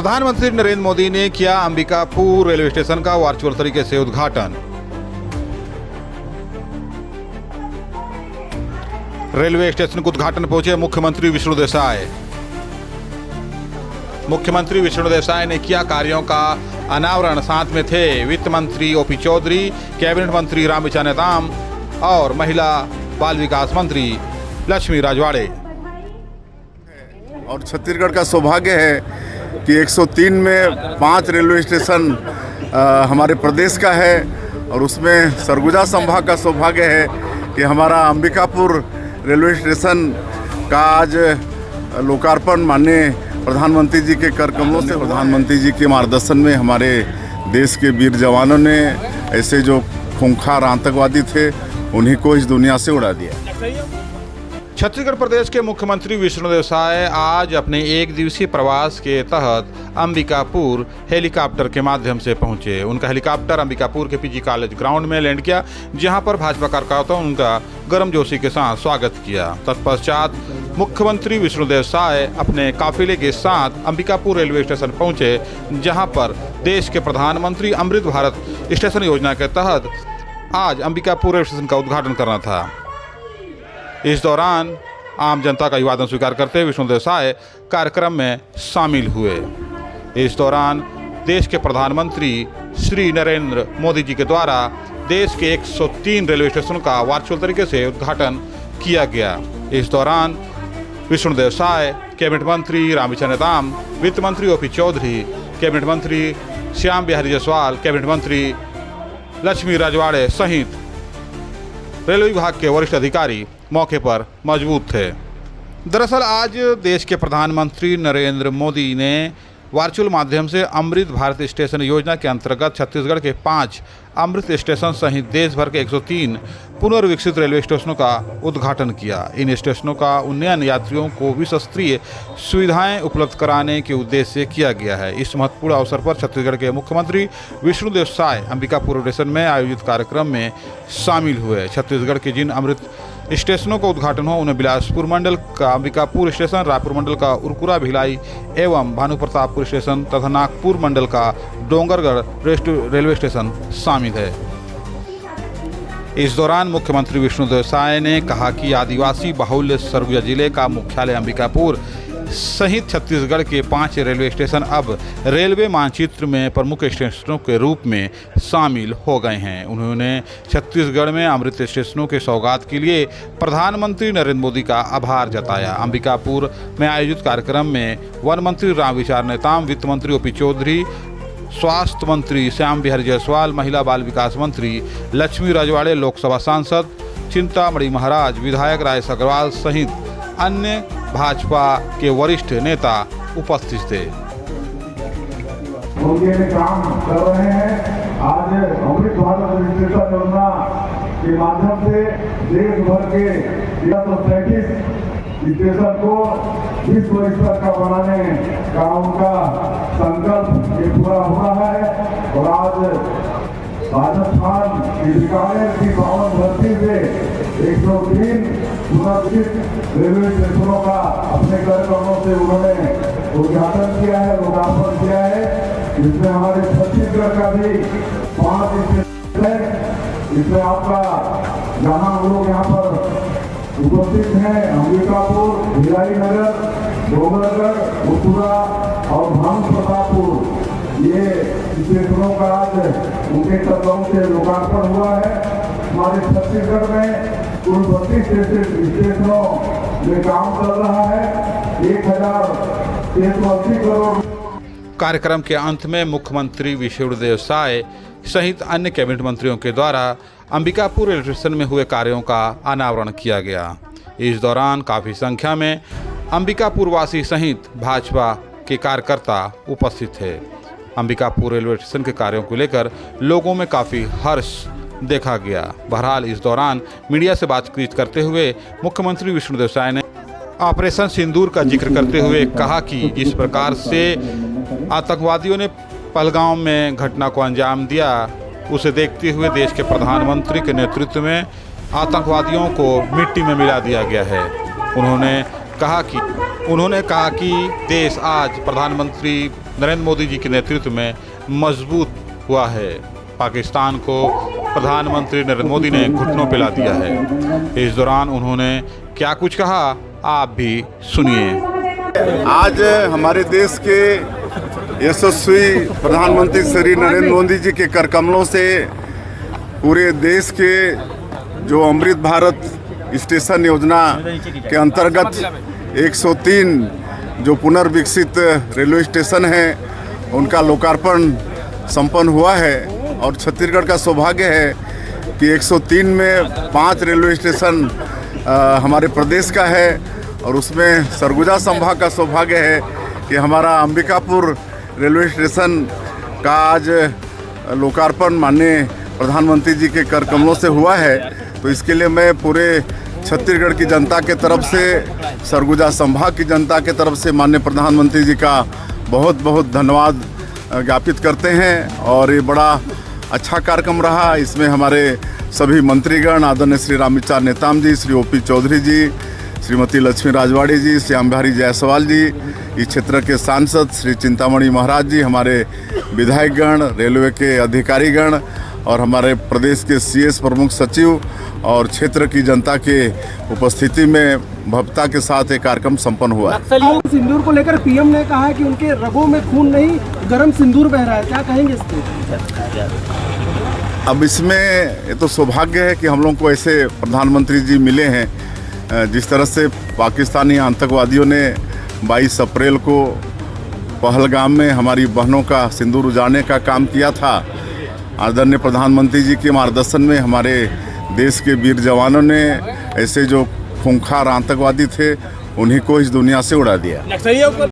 प्रधानमंत्री नरेंद्र मोदी ने किया अंबिकापुर रेलवे स्टेशन का वर्चुअल तरीके से उद्घाटन। रेलवे स्टेशन के उद्घाटन पहुंचे मुख्यमंत्री विष्णु देसाई। मुख्यमंत्री विष्णु देसाई ने किया कार्यों का अनावरण। साथ में थे वित्त मंत्री ओपी चौधरी, कैबिनेट मंत्री रामविचार नेताम और महिला बाल विकास मंत्री लक्ष्मी राजवाड़े। और छत्तीसगढ़ का सौभाग्य है कि 103 में 5 रेलवे स्टेशन हमारे प्रदेश का है और उसमें सरगुजा संभाग का सौभाग्य है कि हमारा अंबिकापुर रेलवे स्टेशन का आज लोकार्पण माननीय प्रधानमंत्री जी के कर कमलों से, प्रधानमंत्री जी के मार्गदर्शन में हमारे देश के वीर जवानों ने ऐसे जो खूंखार आतंकवादी थे उन्हीं को इस दुनिया से उड़ा दिया। छत्तीसगढ़ प्रदेश के मुख्यमंत्री विष्णु देसाई आज अपने एक दिवसीय प्रवास के तहत अंबिकापुर हेलीकॉप्टर के माध्यम से पहुंचे। उनका हेलीकॉप्टर अंबिकापुर के पीजी कॉलेज ग्राउंड में लैंड किया, जहां पर भाजपा कार्यकर्ताओं ने उनका गर्मजोशी के साथ स्वागत किया। तत्पश्चात मुख्यमंत्री विष्णु देसाई अपने काफिले के साथ अंबिकापुर रेलवे स्टेशन पहुंचे, जहां पर देश के प्रधानमंत्री अमृत भारत स्टेशन योजना के तहत आज अंबिकापुर रेलवे स्टेशन का उद्घाटन करना था। इस दौरान आम जनता का अभिवादन स्वीकार करते हुए विष्णु देसाई कार्यक्रम में शामिल हुए। इस दौरान देश के प्रधानमंत्री श्री नरेंद्र मोदी जी के द्वारा देश के 103 रेलवे स्टेशनों का वर्चुअल तरीके से उद्घाटन किया गया। इस दौरान विष्णु देसाई, कैबिनेट मंत्री रामविचार नेताम, वित्त मंत्री ओपी चौधरी, कैबिनेट मंत्री श्याम बिहारी जायसवाल, कैबिनेट मंत्री लक्ष्मी राजवाड़े सहित रेलवे विभाग के वरिष्ठ अधिकारी मौके पर मौजूद थे। दरअसल आज देश के प्रधानमंत्री नरेंद्र मोदी ने वर्चुअल माध्यम से अमृत भारत स्टेशन योजना के अंतर्गत छत्तीसगढ़ के 5 अमृत स्टेशन सहित देश भर के 103 पुनर्विकसित रेलवे स्टेशनों का उद्घाटन किया। इन स्टेशनों का उन्नयन यात्रियों को विश्वस्तरीय सुविधाएं उपलब्ध कराने के उद्देश्य से किया गया है। इस महत्वपूर्ण अवसर पर छत्तीसगढ़ के मुख्यमंत्री विष्णु देसाई अंबिकापुर स्टेशन में आयोजित कार्यक्रम में शामिल हुए। छत्तीसगढ़ के जिन अमृत स्टेशनों का उद्घाटन हो उन्हें बिलासपुर मंडल का अंबिकापुर स्टेशन, रायपुर मंडल का उरकुरा भिलाई एवं भानुप्रतापपुर स्टेशन तथा नागपुर मंडल का डोंगरगढ़ रेलवे स्टेशन शामिल है। इस दौरान मुख्यमंत्री विष्णु देसाई ने कहा कि आदिवासी बाहुल्य सरगुजा जिले का मुख्यालय अंबिकापुर सहित छत्तीसगढ़ के 5 रेलवे स्टेशन अब रेलवे मानचित्र में प्रमुख स्टेशनों के रूप में शामिल हो गए हैं। उन्होंने छत्तीसगढ़ में अमृत स्टेशनों के सौगात के लिए प्रधानमंत्री नरेंद्र मोदी का आभार जताया। अंबिकापुर में आयोजित कार्यक्रम में वन मंत्री रामविचार नेताम, वित्त मंत्री ओपी चौधरी, स्वास्थ्य मंत्री श्याम बिहारी जायसवाल, महिला बाल विकास मंत्री लक्ष्मी राजवाड़े, लोकसभा सांसद चिंतामणि महाराज, विधायक राजेश अग्रवाल सहित अन्य भाजपा के वरिष्ठ नेता उपस्थित थे। उनके काम कर रहे हैं। आज अमृत भारत स्टेशन योजना के माध्यम से देश भर के 335 स्टेशन को विश्व स्तर का बनाने का उनका संकल्प ये पूरा हो रहा है। और आज राजस्थान के बीकानेर की 52 भर्ती से 103 पुनर्विकसित रेलवे स्टेशनों का अपने कार्यक्रमों से उन्होंने उद्घाटन किया है, लोकार्पण किया है। इसमें हमारे छत्तीसगढ़ का भी 5 स्टेशन है। इसमें आपका जहाँ हम लोग यहाँ पर उपस्थित हैं अंबिकापुर, भिलाई नगर, डोंगरगढ़, उरकुरा और भानुप्रतापपुर, ये स्टेशनों का आज उनके कदमों से लोकार्पण हुआ है। हमारे छत्तीसगढ़ में कुल 32 स्टेशनों में काम कर रहा है। 1,680 करोड़। कार्यक्रम के अंत में मुख्यमंत्री विष्णु देसाई सहित अन्य कैबिनेट मंत्रियों के द्वारा अंबिकापुर रेलवे स्टेशन में हुए कार्यों का अनावरण किया गया। इस दौरान काफ़ी संख्या में अंबिकापुर वासी सहित भाजपा के कार्यकर्ता उपस्थित थे। अंबिकापुर रेलवे स्टेशन के कार्यों को लेकर लोगों में काफ़ी हर्ष देखा गया। बहरहाल इस दौरान मीडिया से बातचीत करते हुए मुख्यमंत्री विष्णु देसाई ने ऑपरेशन सिंदूर का जिक्र करते हुए कहा कि जिस प्रकार से आतंकवादियों ने पहलगाम में घटना को अंजाम दिया, उसे देखते हुए देश के प्रधानमंत्री के नेतृत्व में आतंकवादियों को मिट्टी में मिला दिया गया है। उन्होंने कहा कि देश आज प्रधानमंत्री नरेंद्र मोदी जी के नेतृत्व में मजबूत हुआ है। पाकिस्तान को प्रधानमंत्री नरेंद्र मोदी ने घुटनों पे ला दिया है। इस दौरान उन्होंने क्या कुछ कहा, आप भी सुनिए। आज हमारे देश के यशस्वी प्रधानमंत्री श्री नरेंद्र मोदी जी के कर कमलों से पूरे देश के जो अमृत भारत स्टेशन योजना के अंतर्गत 103 जो पुनर्विकसित रेलवे स्टेशन हैं उनका लोकार्पण संपन्न हुआ है। और छत्तीसगढ़ का सौभाग्य है कि 103 में 5 रेलवे स्टेशन हमारे प्रदेश का है और उसमें सरगुजा संभाग का सौभाग्य है कि हमारा अंबिकापुर रेलवे स्टेशन का आज लोकार्पण माननीय प्रधानमंत्री जी के कर कमलों से हुआ है। तो इसके लिए मैं पूरे छत्तीसगढ़ की जनता के तरफ से, सरगुजा संभाग की जनता के तरफ से माननीय प्रधानमंत्री जी का बहुत बहुत धन्यवाद ज्ञापित करते हैं। और ये बड़ा अच्छा कार्यक्रम रहा। इसमें हमारे सभी मंत्रीगण, आदरणीय श्री रामविचार नेताम जी, श्री ओपी चौधरी जी, श्रीमती लक्ष्मी राजवाड़ी जी, श्याम बिहारी जायसवाल जी, इस क्षेत्र के सांसद श्री चिंतामणि महाराज जी, हमारे विधायकगण, रेलवे के अधिकारीगण और हमारे प्रदेश के सीएस प्रमुख सचिव और क्षेत्र की जनता के उपस्थिति में भव्यता के साथ एक कार्यक्रम संपन्न हुआ। सिंदूर को लेकर पीएम ने कहा है कि उनके रगों में खून नहीं, गर्म सिंदूर बह रहा है, क्या कहेंगे इस पे? अब इसमें ये तो सौभाग्य है कि हम लोग को ऐसे प्रधानमंत्री जी मिले हैं। जिस तरह से पाकिस्तानी आतंकवादियों ने 22 अप्रैल को पहलगाम में हमारी बहनों का सिंदूर उजाड़ने का काम किया था, आदरणीय प्रधानमंत्री जी के मार्गदर्शन में हमारे देश के वीर जवानों ने ऐसे जो खूंखार आतंकवादी थे उन्हीं को इस दुनिया से उड़ा दिया।